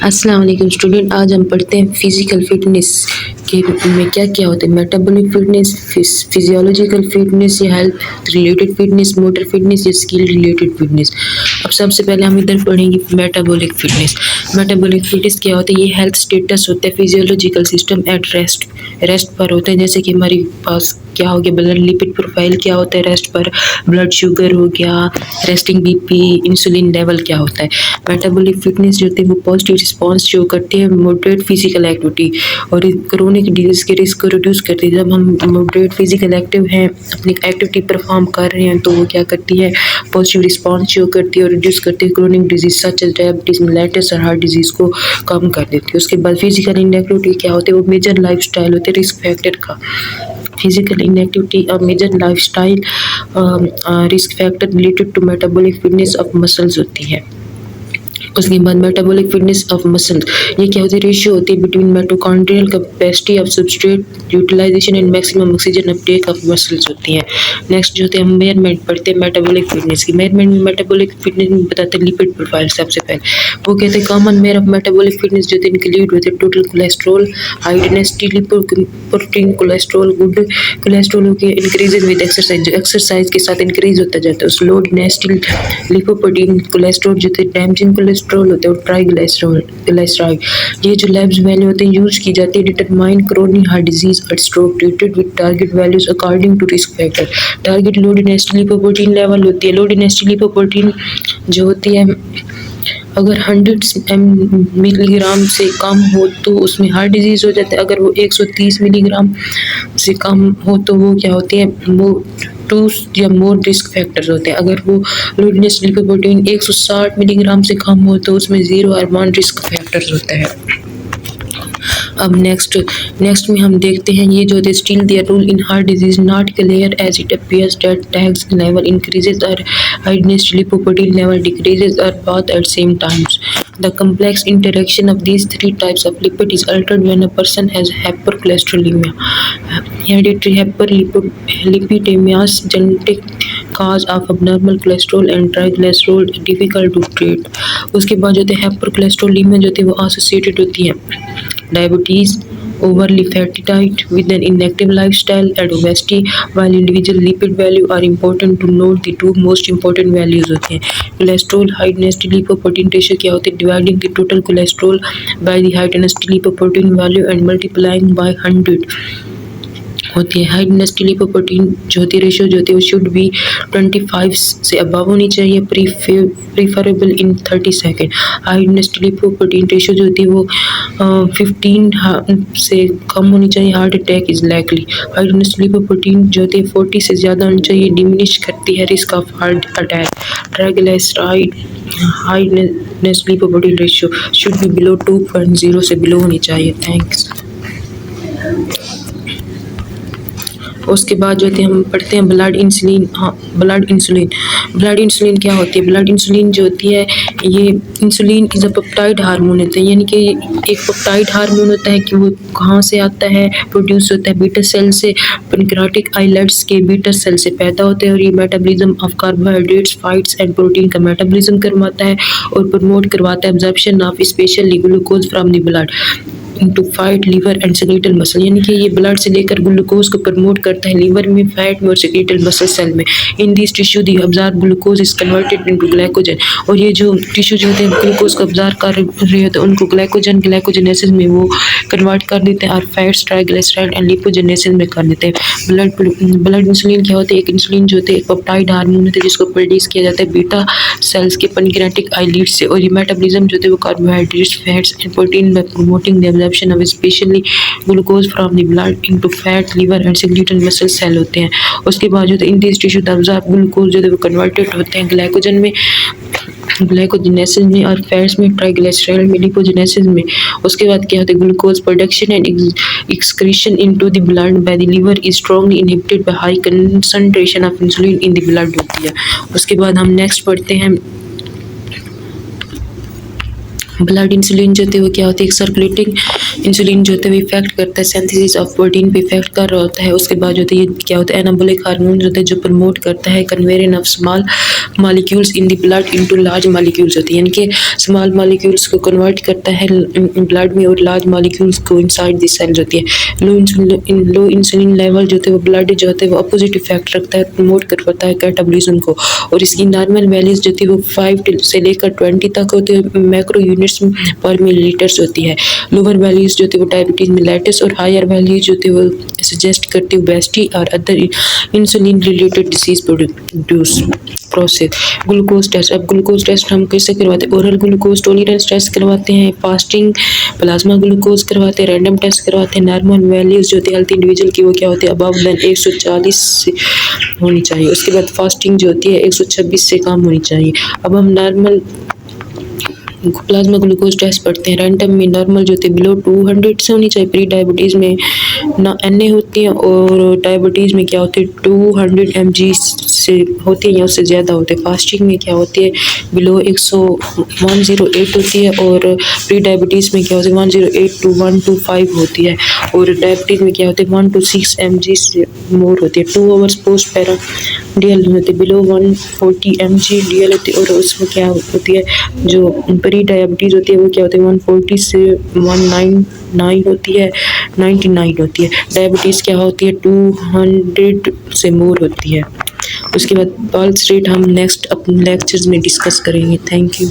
अस्सलाम वालेकुम स्टूडेंट। आज हम पढ़ते हैं फिजिकल फिटनेस के में क्या क्या होता है। मेटाबॉलिक फिटनेस, फिजियोलॉजिकल फिटनेस या health related fitness, motor fitness या स्किल रिलेटेड फिटनेस। अब सबसे पहले हम इधर पढ़ेंगे मेटाबॉलिक फिटनेस। मेटाबॉलिक फिटनेस क्या होता है? ये हेल्थ स्टेटस होता है फिजियोलॉजिकल सिस्टम एट रेस्ट पर होता है। जैसे कि हमारे पास क्या हो गया, ब्लड लिपिड प्रोफाइल क्या होता है रेस्ट पर, ब्लड शुगर हो गया, रेस्टिंग बीपी, इंसुलिन लेवल क्या होता है। मेटाबॉलिक फिटनेस जो होती है वो पॉजिटिव रिस्पॉन्स शो करती है मॉडरेट फिजिकल एक्टिविटी और क्रोनिक डिजीज के रिस्क को रिड्यूस करती है। जब हम मॉडरेट फिजिकल एक्टिव हैं, अपनी एक्टिविटी परफॉर्म कर रहे हैं, तो वो क्या करती है, पॉजिटिव रिस्पॉन्स शो करती है और रिड्यूस करती है chronic disease such as diabetes, mellitus और हार्ट डिजीज को कम कर देती है। उसके बाद फिजिकल इनएक्टिविटी क्या होती है, वो मेजर लाइफ स्टाइल होते हैं रिस्क फैक्टर का। फिजिकल इनएक्टिविटी और major lifestyle risk factor related to metabolic fitness of muscles होती है। उसके बाद मेटाबॉलिक फिटनेस ऑफ मसल्स, ये क्या होती है, रेशियो होती है between mitochondrial capacity of substrate utilisation and maximum oxygen uptake of muscles होती है। नेक्स्ट जो होते हैं हम मेजरमेंट पढ़ते हैं मेटाबॉलिक फिटनेस की। मेजरमेंट में मेटाबॉलिक फिटनेस में बताते हैं लिपिड प्रोफाइल। सबसे पहले वो कहते हैं common measure of metabolic fitness जो इंक्लूड होते हैं total cholesterol, high density lipoprotein cholesterol, good cholesterol के इंक्रीजेज विद एक्सरसाइज, जो एक्सरसाइज के साथ इंक्रीज होता जाता है। लो डेंसिटी लिपोप्रोटीन कोलेस्ट्रॉल जो डैमेजिंग कोलेस्ट्रॉल होते हैं और ट्राइग्लिसराइड, ये जो लैब्स वैल्यू होते हैं यूज की जाती है डिटरमाइन क्रोनिक हार्ट डिजीज और stroke treated with target values according to risk factor. Target low density lipoprotein level होती है। लो डेंसिटी लिपोप्रोटीन जो होती है अगर 100 मिलीग्राम से कम हो तो उसमें हार्ट डिजीज़ हो जाता है। अगर वो 130 मिलीग्राम से कम हो तो वो क्या होती है, वो 2 या मोर रिस्क फैक्टर्स होते हैं। अगर वो लो डेंसिटी लिपोप्रोटीन 160 मिलीग्राम से कम हो तो उसमें 0 और 1 रिस्क फैक्टर्स होता है। अब नेक्स्ट में हम देखते हैं ये जो है still their rule in heart disease not clear as it appears that tags level increases और high density lipoprotein level decreases और both at same times. The complex interaction of these three types of lipid is altered when a person has hypercholesterolemia. Hereditary hyperlipidemia, genetic cause of abnormal cholesterol and triglycerol difficult to treat. उसके बाद जो है hypercholesterolemia जो है वो associated होती है diabetes, overly fatty diet with an inactive lifestyle and obesity. While individual lipid value are important to note, the two most important values होते हैं cholesterol, high density lipoprotein ratio क्या होती है, dividing the total cholesterol by the high density lipoprotein value and multiplying by 100 होती है। High density lipoprotein जो होती है रेशियो जो होती है वो शुड बी 25 से अबव होनी चाहिए, प्रीफरेबल इन 30 second. High density lipoprotein ratio जो होती है वो 15 से कम होनी चाहिए, heart attack is likely. High density lipoprotein जो होती है 40 से ज़्यादा होनी चाहिए, डिमिनिश करती है risk of heart attack. Triglyceride, high density lipoprotein ratio should be below 2.0 से बिलो होनी चाहिए। थैंक्स। उसके बाद जो होते हैं हम पढ़ते हैं ब्लड इंसुलिन। ब्लड इंसुलिन क्या होती है? ब्लड इंसुलिन जो होती है ये insulin is a peptide hormone होता है, यानी कि एक पेप्टाइड हार्मोन होता है कि वो कहाँ से आता है, प्रोड्यूस होता है बीटा सेल से, पैनक्रियाटिक आइलेट्स के बीटा सेल से पैदा होते हैं और ये metabolism of carbohydrates, fats and protein का मेटाबॉलिज्म करवाता है और प्रमोट करवाता है absorption of specially glucose from the blood to fat, liver and skeletal muscle, यानी कि ये ब्लड से लेकर ग्लूकोज को प्रमोट करता है लीवर में, फैट में और सेक्रेटल मसल सेल में। In this tissue the observe glucose is converted into glycogen, और ये जो टिश्यू जो होते हैं ग्लूकोज को ऑब्जर्व कर रहे होते हैं उनको ग्लाइकोजनेसिस में वो कन्वर्ट कर देते हैं और फैट्स, ट्राइग्लिसराइड एंड लिपोजेनेसिस में कर देते हैं। ब्लड इंसुलिन क्या होते हैं? एक इंसुलिन जो होते हैं एक पेप्टाइड हार्मोन होते हैं जिसको प्रोड्यूस किया जाता है बीटा सेल्स के पैनक्रियाटिक आइलेट्स से, और ये मेटाबॉलिज्म जो होते हैं वो कार्बोहाइड्रेट्स, फैट्स एंड प्रोटीन में promoting the absorption of especially glucose from the blood into fat, liver and skeletal muscle cell होते हैं। उसके बाद जो in this tissue absorb glucose जो है वो कन्वर्टेड होते हैं ग्लाइकोजन में, ग्लाइकोजेनेसिस में और फैट्स में, ट्राइग्लिसराइड में, लिपोजेनेसिस में। उसके बाद क्या होता है glucose production and excretion into the blood by the liver is strongly inhibited by high concentration of insulin in the blood होती है। उसके बाद हम नेक्स्ट पढ़ते हैं ब्लड इंसुलिन जो होते हैं वो क्या होती है, एक सर्कुलेटिंग इंसुलिन जो होता है वो इफेक्ट करता है, सिंथेसिस ऑफ प्रोटीन पे इफेक्ट कर रहा होता है। उसके बाद जो होता है ये क्या होता है, एनाबॉलिक हार्मोन होता है जो प्रमोट करता है conversion of small molecules in the blood into large molecules होती है, यानी कि स्मॉल मॉलिक्यूल्स को कन्वर्ट करता है ब्लड में और लार्ज मॉलिक्यूल्स को इनसाइड द सेल्स होती है। लो इंसुलिन लेवल जो होते है वो ब्लड जो होता है वो अपोजिट इफेक्ट रखता है, प्रमोट करवाता है कैटाबॉलिज्म को। और इसकी नॉर्मल वैल्यूज जो थी वो 5 से लेकर 20 तक होती है, मैक्रो यूनिट्स पर मिलीलीटर्स होती है। लोअर वैल्यूज जो थी वो डायबिटीज मेलाइटिस और हायर वैल्यूज जो थी वो सजेस्ट करती है ओबेसिटी और other insulin related disease produce process. Glucose test, अब ग्लूकोज टेस्ट हम कैसे करवाते हैं, ओरल ग्लूकोज टॉलरेंस टेस्ट करवाते हैं, फास्टिंग प्लाज्मा ग्लूकोज करवाते हैं, रैंडम टेस्ट करवाते हैं। नॉर्मल वैल्यूज जो होती है हेल्थ इंडिविजुअल की वो क्या होती है, अबव देन 140 से होनी चाहिए। उसके बाद फास्टिंग जो होती है 126 से कम होनी चाहिए। अब हम नॉर्मल प्लाज्मा ग्लूकोज टेस्ट पढ़ते हैं, रैंडम में नॉर्मल जो होती है बिलो 200 से होनी चाहिए, प्री डायबिटीज़ में ना एन होती है और डायबिटीज़ में क्या होती है 200 mg से होती है या उससे ज़्यादा होते हैं। फास्टिंग में क्या होती है बिलो 108 होती है और प्री डायबिटीज़ में क्या होती है 108 to 125 होती है और डायबिटीज़ में क्या होती है 1 to 6 mg से मोर होती है। 2 आवर्स पोस्ट पैराडियल होती है बिलो 140 mg डियल होती है और उसमें क्या होती है जो प्री डायबिटीज़ होती है वो क्या होती है 140 से 199 होती है, 99 होती है। डायबिटीज़ क्या होती है 200 से मोर होती है। उसके बाद पल्स रेट हम नेक्स्ट अपने लेक्चर्स में डिस्कस करेंगे। Thank you.